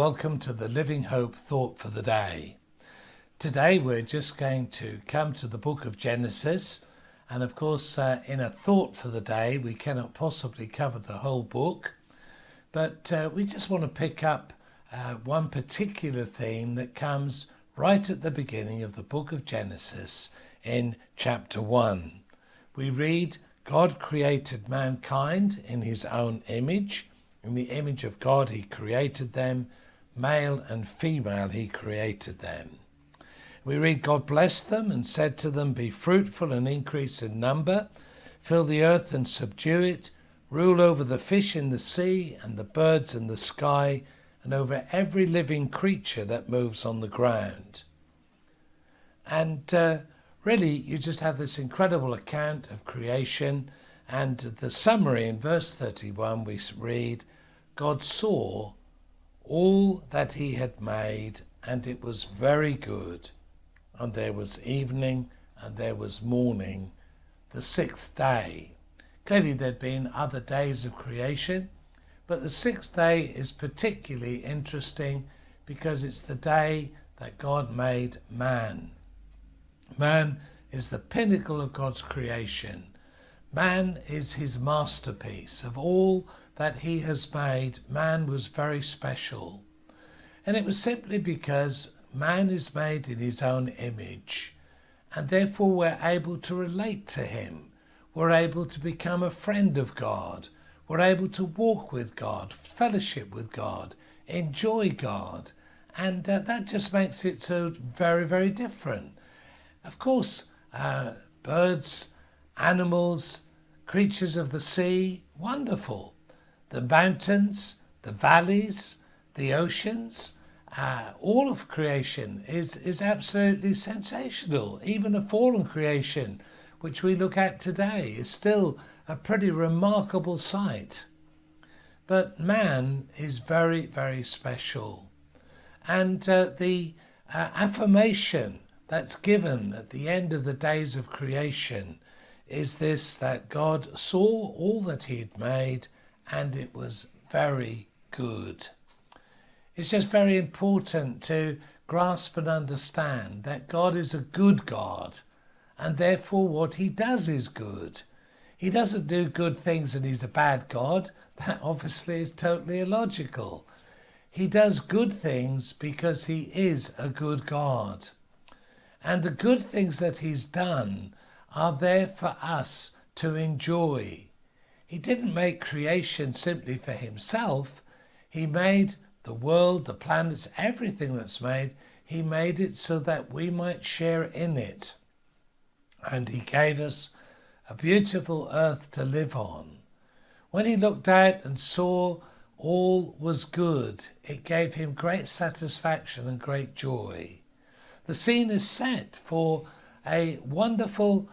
welcome to the Living Hope Thought for the Day. Today we're just going to come to the book of Genesis, and of course in a thought for the day we cannot possibly cover the whole book, but we just want to pick up one particular theme that comes right at the beginning of the book of Genesis in chapter 1. We read, God created mankind in his own image. In the image of God he created them, male and female he created them. We read, God blessed them and said to them, be fruitful and increase in number, fill the earth and subdue it, rule over the fish in the sea and the birds in the sky, and over every living creature that moves on the ground. And really you just have this incredible account of creation, and the summary in verse 31 we read, God saw all that he had made, and it was very good. And there was evening, and there was morning, the sixth day. Clearly there'd been other days of creation, but the sixth day is particularly interesting because it's the day that God made man. Man is the pinnacle of God's creation. Man is his masterpiece. Of all that he has made, man was very special. And it was simply because man is made in his own image, and therefore we're able to relate to him. We're able to become a friend of God. We're able to walk with God, fellowship with God, enjoy God. And that just makes it so very, very different. Of course, birds, animals, creatures of the sea, wonderful. The mountains, the valleys, the oceans, all of creation is absolutely sensational. Even a fallen creation, which we look at today, is still a pretty remarkable sight. But man is very, very special. And the affirmation that's given at the end of the days of creation is this, that God saw all that he had made and it was very good. It's just very important to grasp and understand that God is a good God, and therefore what he does is good. He doesn't do good things and he's a bad God. That obviously is totally illogical. He does good things because he is a good God. And the good things that he's done are there for us to enjoy. He didn't make creation simply for himself. He made the world, the planets, everything that's made. He made it so that we might share in it. And he gave us a beautiful earth to live on. When he looked out and saw all was good, it gave him great satisfaction and great joy. The scene is set for a wonderful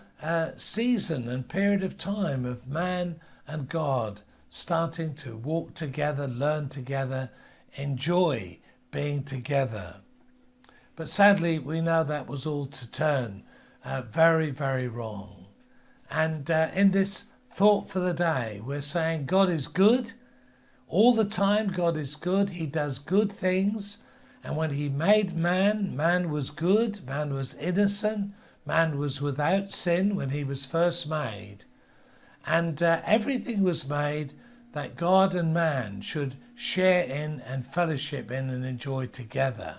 season and period of time of man and God starting to walk together, learn together, enjoy being together. But sadly, we know that was all to turn very, very wrong. And in this thought for the day, we're saying God is good. All the time God is good. He does good things. And when he made man, man was good, man was innocent, man was without sin when he was first made. And everything was made that God and man should share in and fellowship in and enjoy together.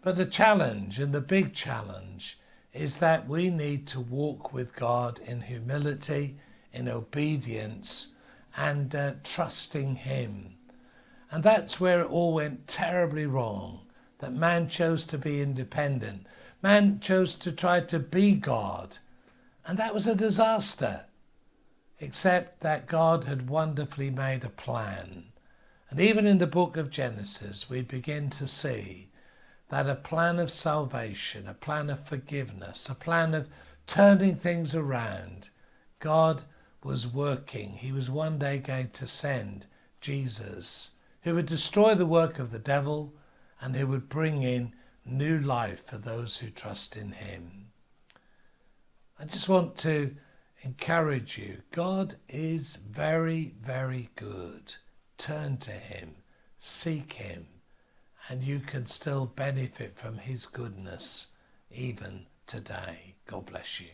But the challenge, and the big challenge, is that we need to walk with God in humility, in obedience, and trusting him. And that's where it all went terribly wrong, that man chose to be independent. Man chose to try to be God, and that was a disaster. Except that God had wonderfully made a plan. And even in the book of Genesis, we begin to see that a plan of salvation, a plan of forgiveness, a plan of turning things around, God was working. He was one day going to send Jesus, who would destroy the work of the devil and who would bring in new life for those who trust in him. I just want to encourage you. God is very, very good. Turn to him, seek him, and you can still benefit from his goodness even today. God bless you.